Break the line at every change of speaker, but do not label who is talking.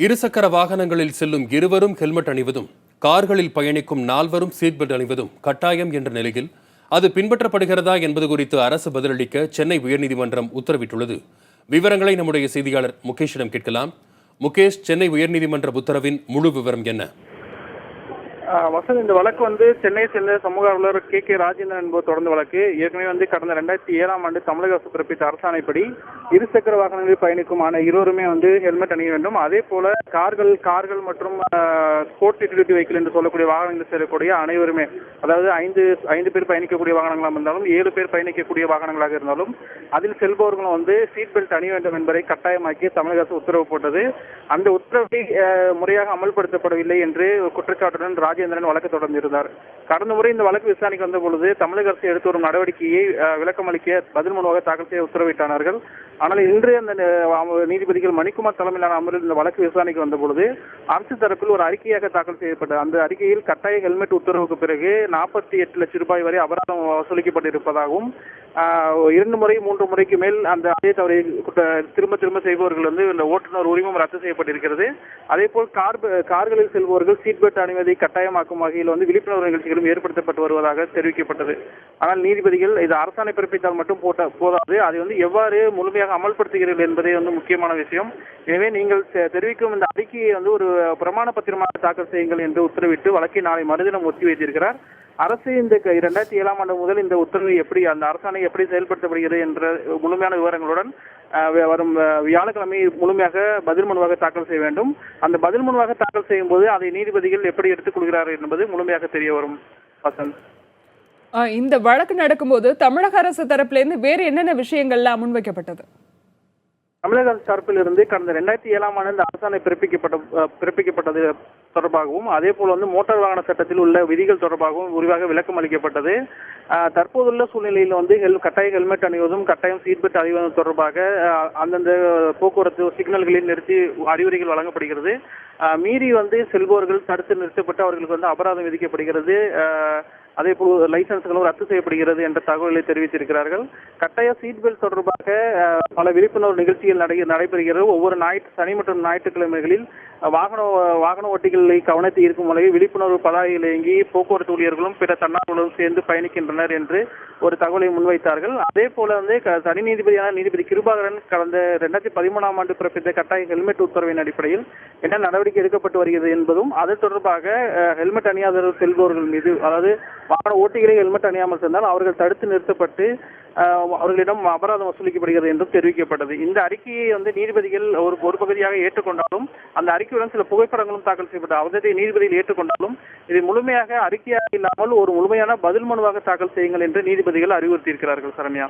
இருசக்கர வாகனங்களில் செல்லும் இருவரும் ஹெல்மெட் அணிவதும் கார்களில் பயணிக்கும் நால்வரும் சீட் பெல்ட் அணிவதும் கட்டாயம் என்ற நிலையில் அது பின்பற்றப்படுகிறதா என்பது குறித்து அரசு பதிலளிக்க சென்னை உயர்நீதிமன்றம் உத்தரவிட்டுள்ளது. விவரங்களை நம்முடைய செய்தியாளர் முகேஷிடம் கேட்கலாம். முகேஷ், சென்னை உயர்நீதிமன்ற உத்தரவின் முழு விவரம் என்ன?
வசந்த், இந்த வழக்கு சென்னையை சேர்ந்த சமூக ஆர்வலர் கே ராஜேந்திரன் என்பவர் தொடர்ந்த வழக்கு. ஏற்கனவே கடந்த 2007ஆம் ஆண்டு தமிழக அரசு பிறப்பித்த அரசாணைப்படி இருசக்கர வாகனங்களில் பயணிக்கும் இருவருமே ஹெல்மெட் அணிய வேண்டும். அதே போல கார்கள் மற்றும் ஸ்போர்ட்ஸ் யூட்டிலிட்டி வெஹிக்கிள் என்று சொல்லக்கூடிய வாகனங்களில் செல்லக்கூடிய அனைவருமே, அதாவது ஐந்து பேர் பயணிக்கக்கூடிய வாகனங்களாக இருந்தாலும் 7 பேர் பயணிக்கக்கூடிய வாகனங்களாக இருந்தாலும் அதில் செல்பவர்களும் சீட் பெல்ட் அணிய வேண்டும் என்பதை கட்டாயமாக்கி தமிழக அரசு உத்தரவு போட்டது. அந்த உத்தரவை முறையாக அமல்படுத்தப்படவில்லை என்று குற்றச்சாட்டுடன் ராஜேந்திரன் வழக்கு தொடர்ந்திருந்தார். கடந்த முறை இந்த வழக்கு விசாரணைக்கு வந்த பொழுது தமிழக அரசு எடுத்து வரும் நடவடிக்கையை விளக்கம் அளிக்க பதில் மனுவாக தாக்கல் செய்ய உத்தரவிட்டார்கள். ஆனால் இன்று அந்த நீதிபதிகள் மணிக்குமார் தலைமையிலான அமர்வில் இந்த வழக்கு விசாரணைக்கு வந்த பொழுது அரசு தரப்பில் ஒரு அறிக்கையாக தாக்கல் செய்யப்பட்டது. அந்த அறிக்கையில் கட்டாய ஹெல்மெட் உத்தரவுக்கு பிறகு 48 லட்சம் ரூபாய் வரை அபராதம் வசூலிக்கப்பட்டிருப்பதாகவும் 2 முறை 3 முறைக்கு மேல் அதே தவறை திரும்ப செய்பவர்கள் இந்த ஓட்டுநர் உரிமம் ரத்து செய்யப்பட்டிருக்கிறது. அதே போல் கார்களில் செல்பவர்கள் சீட் பெல்ட் அணிவதை கட்டாயமாக்கும் வகையில் விழிப்புணர்வு நிகழ்ச்சிகளும் ஏற்படுத்தப்பட்டு வருவதாக தெரிவிக்கப்பட்டது. ஆனால் நீதிபதிகள் இது அரசாணை பிறப்பித்தால் மட்டும் போதாது, அதை எவ்வாறு முழுமையாக அமல்படுத்துகிறீர்கள் என்பதே முக்கியமான விஷயம். எனவே நீங்கள் தெரிவிக்கும் இந்த அறிக்கையை ஒரு பிரமாண பத்திரமாக தாக்கல் செய்யுங்கள் என்று உத்தரவிட்டு வழக்கை நாளை மறுதினம் ஒத்தி வைத்திருக்கிறார். அரசு இந்த 2007ஆம் ஆண்டு முதல் இந்த உத்தரவு எப்படி, அந்த அரசாணை எப்படி செயல்படுத்தப்படுகிறது என்ற முழுமையான விவரங்களுடன் வரும் வியாழக்கிழமை முழுமையாக பதில் மனுவாக தாக்கல் செய்ய வேண்டும். அந்த பதில் மனுவாக தாக்கல் செய்யும் போது அதை நீதிபதிகள் எப்படி எடுத்துக் கொள்கிறார்கள் என்பது முழுமையாக தெரிய வரும். வசந்த்,
இந்த வழக்கு நடக்கும்போது தமிழக அரசு தரப்பிலிருந்து வேறு என்னென்ன விஷயங்கள்லாம் முன்வைக்கப்பட்டது?
தமிழக அரசு தரப்பில் இருந்து கடந்த 2007ஆம் ஆண்டு இந்த அரசாணை பிறப்பிக்கப்பட்டது தொடர்பாகவும் அதே போல மோட்டார் வாகன சட்டத்தில் உள்ள விதிகள் தொடர்பாகவும் விரிவாக விளக்கம் அளிக்கப்பட்டது. தற்போதுள்ள சூழ்நிலையில் கட்டாய ஹெல்மெட் அணிவதும் கட்டாயம் சீட் பெல்ட் அணிவதும் தொடர்பாக அந்தந்த போக்குவரத்து சிக்னல்களில் நிறுத்தி அறிவுரைகள் வழங்கப்படுகிறது. மீறி செல்பவர்கள் தடுத்து நிறுத்தப்பட்டு அவர்களுக்கு அபராதம் விதிக்கப்படுகிறது. அதே போல் லைசன்ஸ்களும் ரத்து செய்யப்படுகிறது என்ற தகவலை தெரிவித்திருக்கிறார்கள். கட்டாய சீட் பெல்ட் தொடர்பாக பல விழிப்புணர்வு நிகழ்ச்சிகள் நடைபெறுகிறது. ஒவ்வொரு சனி மற்றும் ஞாயிற்றுக்கிழமைகளில் வாகன ஓட்டிகளை கவனத்தை ஈர்க்கும் வகையில் விழிப்புணர்வு பதாகைகள் இயங்கி போக்குவரத்து ஊழியர்களும் பிற தன்னார்வலர்களும் சேர்ந்து பயணிக்கின்றனர் என்று ஒரு தகவலை முன்வைத்தார்கள். அதே போல தனி நீதிபதி கிருபாகரன் கடந்த 2013ஆம் ஆண்டு பிறப்பித்த கட்டாய ஹெல்மெட் உத்தரவின் அடிப்படையில் என்ன நடவடிக்கை எடுக்கப்பட்டு வருகிறது என்பதும் அது தொடர்பாக ஹெல்மெட் அணியாத செல்பவர்கள் மீது, அதாவது வாகன ஓட்டிகளை ஹெல்மெட் அணியாமல் சென்றால் அவர்கள் தடுத்து நிறுத்தப்பட்டு அவர்களிடம் அபராதம் வசூலிக்கப்படுகிறது என்றும் தெரிவிக்கப்பட்டது. இந்த அறிக்கையை நீதிபதிகள் ஒரு பகுதியாக ஏற்றுக்கொண்டாலும் அந்த அறிக்கையுடன் சில புகைப்படங்களும் தாக்கல் செய்யப்பட்ட அவதத்தை நீதிபதிகள் ஏற்றுக்கொண்டாலும் இதை முழுமையாக அறிக்கையாக இல்லாமல் ஒரு முழுமையான பதில் மனுவாக தாக்கல் செய்யுங்கள் என்று நீதிபதிகள் அறிவுறுத்தியிருக்கிறார்கள். சரண்யா.